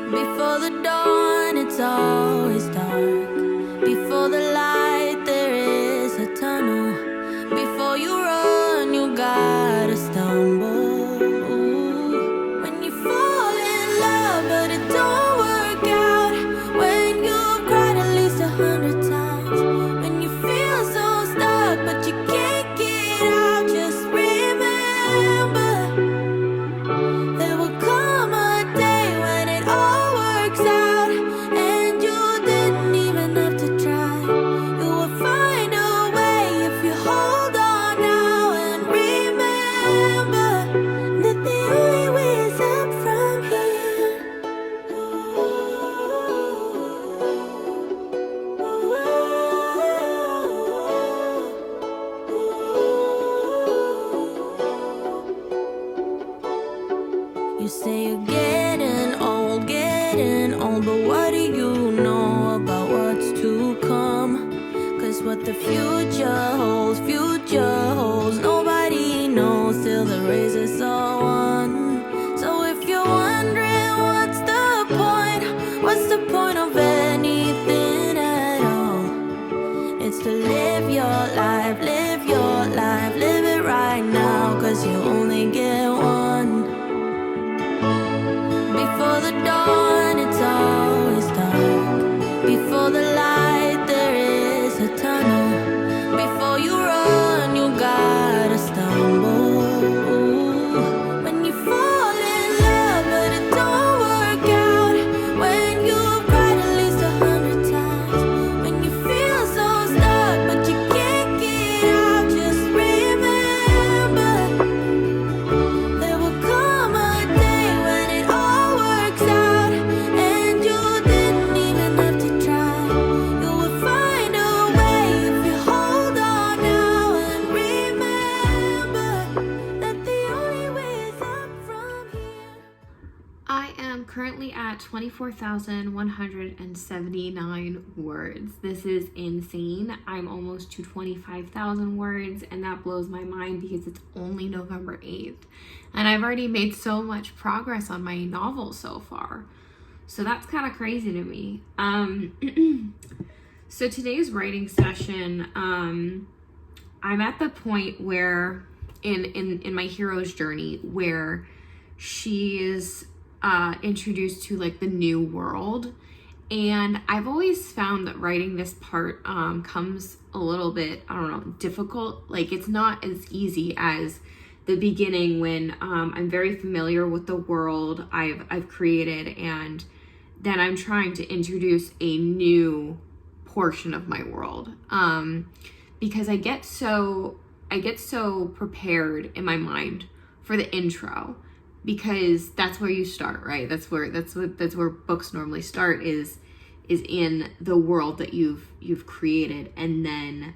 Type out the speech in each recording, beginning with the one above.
Before the dawn, it's always dark. Before the light, there is a tunnel. Before you run, you gotta stumble. Ooh. When you fall in love, but it don't work out. When you've cried at least 100 times. When you feel so stuck, but you can't get out. Just remember, there will come a day when it all works out, and you didn't even have to try. You will find a way if you hold on now, and remember that the only way is up from here. You say you're getting old, but what do you know about what's to come? 'Cause what the future holds, nobody knows till the race is all won. So if you're wondering what's the point of anything at all? It's to live your life, live it right now, 'cause you only get one. Before the dawn, it's always dark. Before the light, there is a tunnel. Before you run, you gotta stumble. Ooh. When you fall in love, but it don't work out. When you've cried at least 100 times. When you feel so stuck, but you can't get out. Just remember, there will come a day when it all works out, and you didn't even have to try. You will find a way if you hold on now, and remember that the only way is up from here. I am currently at 24,179 words. This is insane. I'm almost to 25,000 words, and that blows my mind because it's only November 8th. And I've already made so much progress on my novel so far. So that's kind of crazy to me. So today's writing session, I'm at the point where in my hero's journey where she is introduced to like the new world, and I've always found that writing this part comes a little bit, I don't know, difficult. Like it's not as easy as the beginning when I'm very familiar with the world I've created, and then I'm trying to introduce a new portion of my world, because I get so prepared in my mind for the intro, because that's where you start, right? That's where books normally start, is in the world that you've created, and then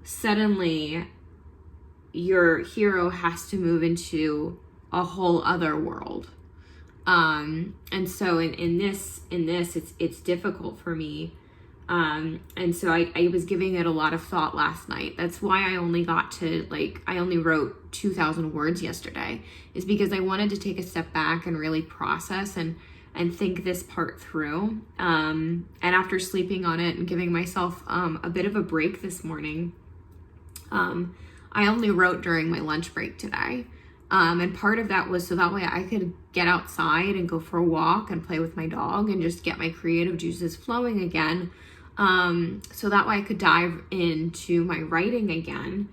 suddenly your hero has to move into a whole other world. And so in this it's difficult for me. And so I was giving it a lot of thought last night. That's why I only wrote 2,000 words yesterday, is because I wanted to take a step back and really process and think this part through. And after sleeping on it and giving myself a bit of a break this morning, I only wrote during my lunch break today. And part of that was so that way I could get outside and go for a walk and play with my dog and just get my creative juices flowing again. So that way I could dive into my writing again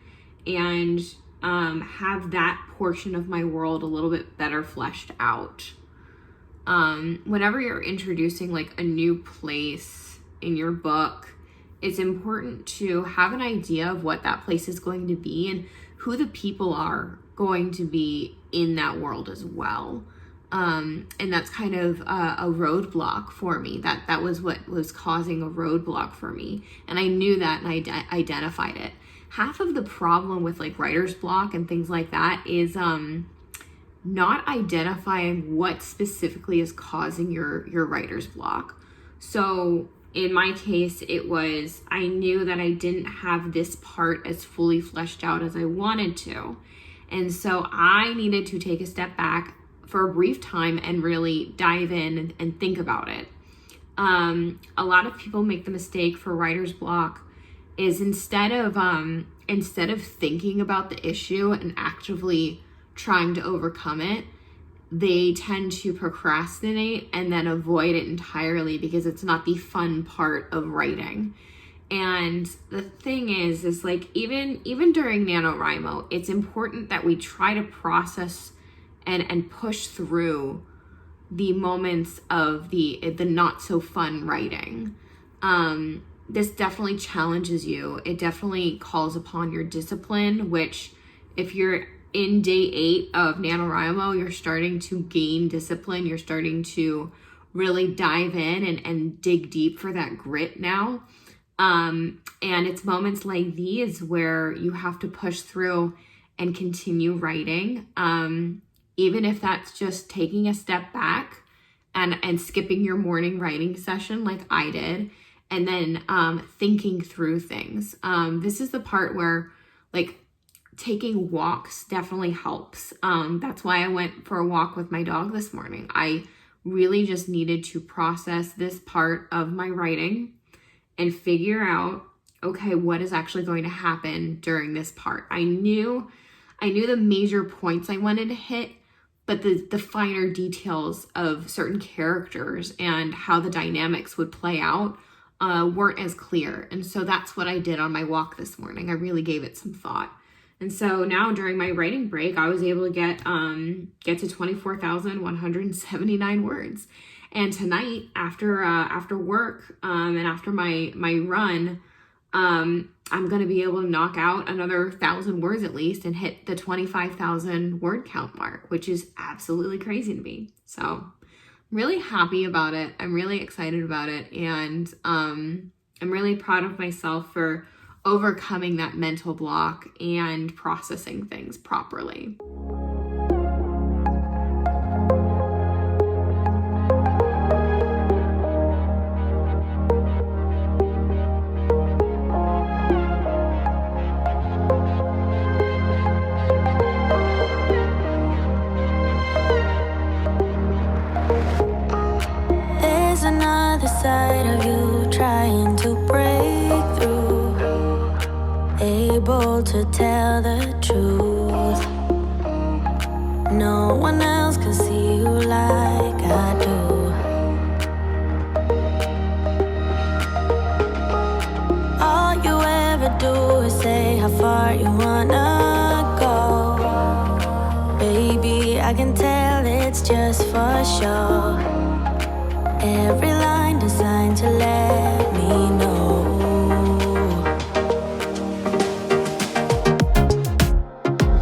and have that portion of my world a little bit better fleshed out. Whenever you're introducing like a new place in your book, it's important to have an idea of what that place is going to be and who the people are going to be in that world as well. And that's kind of a roadblock for me. That was what was causing a roadblock for me. And I knew that, and I identified it. Half of the problem with like writer's block and things like that is not identifying what specifically is causing your writer's block. So in my case, it was, I knew that I didn't have this part as fully fleshed out as I wanted to. And so I needed to take a step back, for a brief time and really dive in and think about it. A lot of people make the mistake for writer's block is instead of thinking about the issue and actively trying to overcome it, they tend to procrastinate and then avoid it entirely because it's not the fun part of writing. And the thing is like even during NaNoWriMo, it's important that we try to process and push through the moments of the not so fun writing. This definitely challenges you. It definitely calls upon your discipline, which if you're in day 8 of NaNoWriMo, you're starting to gain discipline. You're starting to really dive in and dig deep for that grit now. And it's moments like these where you have to push through and continue writing. Even if that's just taking a step back and skipping your morning writing session like I did, and then thinking through things. This is the part where like taking walks definitely helps. That's why I went for a walk with my dog this morning. I really just needed to process this part of my writing and figure out, okay, what is actually going to happen during this part. I knew the major points I wanted to hit, but the finer details of certain characters and how the dynamics would play out weren't as clear. And so that's what I did on my walk this morning. I really gave it some thought. And so now during my writing break, I was able to get to 24,179 words. And tonight, after work and after my run, I'm going to be able to knock out another 1,000 words at least and hit the 25,000 word count mark, which is absolutely crazy to me. So I'm really happy about it. I'm really excited about it. And I'm really proud of myself for overcoming that mental block and processing things properly. There's another side of you trying to break through, able to tell the truth. No one else can see you like I do. All you ever do is say how far you wanna go. Baby, I can tell it's just for show. Every line designed to let me know.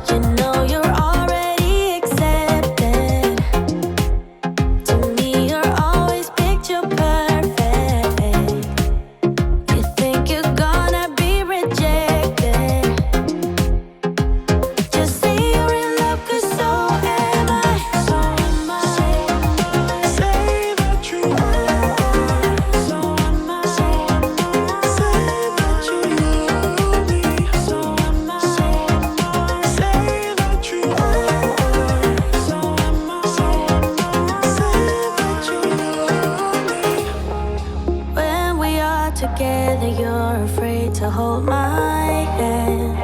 You know you're already accepted. To me, you're always picture perfect. You think you're gonna be rejected. Just say you're in love, 'cause so am I. So am I. Say that you are. So am I. Say that you love me. So am I. Say that you are. So am I. Say that you love me. When we are together, you're afraid to hold my hand,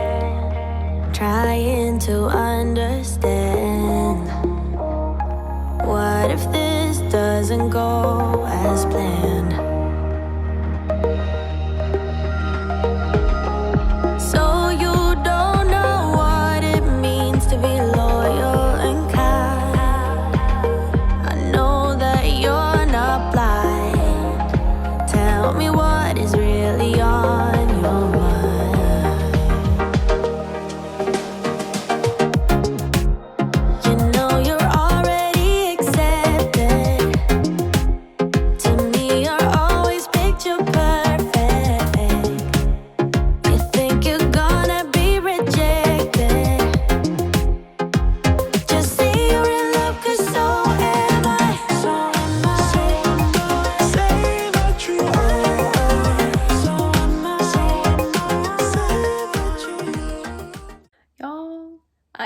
trying to understand. What if this doesn't go as planned? So you don't know what it means to be loyal and kind. I know that you're not blind. Tell me what is really on your mind. You know you're already accepted. To me, you're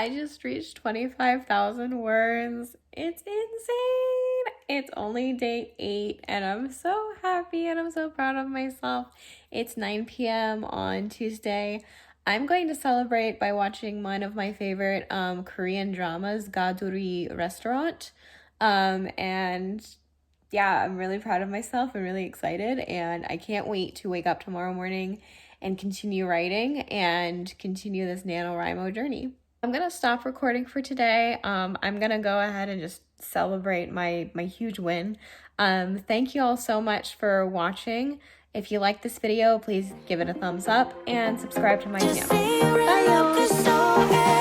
I just reached 25,000 words. It's insane. It's only day 8 and I'm so happy and I'm so proud of myself. It's 9 p.m. on Tuesday. I'm going to celebrate by watching one of my favorite Korean dramas, Gaduri Restaurant. And yeah, I'm really proud of myself. I'm really excited and I can't wait to wake up tomorrow morning and continue writing and continue this NaNoWriMo journey. I'm gonna stop recording for today. I'm gonna go ahead and just celebrate my huge win. Thank you all so much for watching. If you like this video, please give it a thumbs up and subscribe to my channel. Bye y'all!